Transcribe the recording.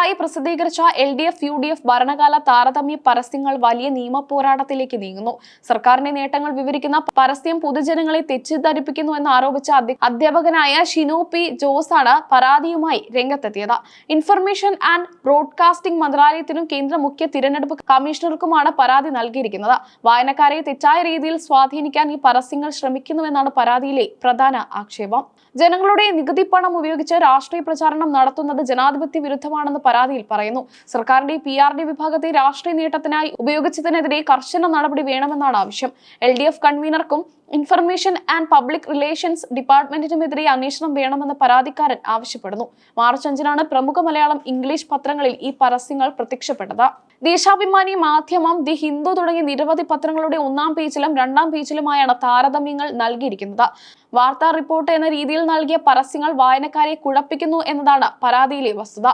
അടുത്തതായി പ്രസിദ്ധീകരിച്ച LDF UDF ഭരണകാല താരതമ്യ പരസ്യങ്ങൾ വലിയ നിയമ പോരാട്ടത്തിലേക്ക് നീങ്ങുന്നു. സർക്കാരിന്റെ നേട്ടങ്ങൾ വിവരിക്കുന്ന പരസ്യം പൊതുജനങ്ങളെ തെറ്റിദ്ധരിപ്പിക്കുന്നു എന്ന് ആരോപിച്ച അധ്യാപകനായ ഷിനോ പി ജോസ് ആണ് പരാതിയുമായി രംഗത്തെത്തിയത്. ഇൻഫർമേഷൻ ആൻഡ് ബ്രോഡ്കാസ്റ്റിംഗ് മന്ത്രാലയത്തിനും കേന്ദ്ര മുഖ്യ തിരഞ്ഞെടുപ്പ് കമ്മീഷണർക്കുമാണ് പരാതി നൽകിയിരിക്കുന്നത്. വായനക്കാരെ തെറ്റായ രീതിയിൽ സ്വാധീനിക്കാൻ ഈ പരസ്യങ്ങൾ ശ്രമിക്കുന്നുവെന്നാണ് പരാതിയിലെ പ്രധാന ആക്ഷേപം. ജനങ്ങളുടെ നികുതി പണം ഉപയോഗിച്ച് രാഷ്ട്രീയ പ്രചാരണം നടത്തുന്നത് ജനാധിപത്യ വിരുദ്ധമാണെന്ന് പരാതിയിൽ പറയുന്നു. സർക്കാരിന്റെ PRD വിഭാഗത്തെ രാഷ്ട്രീയ നേട്ടത്തിനായി ഉപയോഗിച്ചതിനെതിരെ കർശന നടപടി വേണമെന്നാണ് ആവശ്യം. LDF കൺവീനർക്കും ഇൻഫർമേഷൻ ആൻഡ് പബ്ലിക് റിലേഷൻസ് ഡിപ്പാർട്ട്മെന്റിനുമെതിരെ അന്വേഷണം വേണമെന്ന് പരാതിക്കാരൻ ആവശ്യപ്പെടുന്നു. മാർച്ച് 5-നാണ് പ്രമുഖ മലയാളം, ഇംഗ്ലീഷ് പത്രങ്ങളിൽ ഈ പരസ്യങ്ങൾ പ്രത്യക്ഷപ്പെട്ടത്. ദേശാഭിമാനി, മാധ്യമം, ദി ഹിന്ദു തുടങ്ങിയ നിരവധി പത്രങ്ങളുടെ 1-ാം പേജിലും 2-ാം പേജിലുമായാണ് താരതമ്യങ്ങൾ നൽകിയിരിക്കുന്നത്. വാർത്താ റിപ്പോർട്ട് എന്ന രീതിയിൽ നൽകിയ പരസ്യങ്ങൾ വായനക്കാരെ കുഴപ്പിക്കുന്നു എന്നതാണ് പരാതിയിലെ വസ്തുത.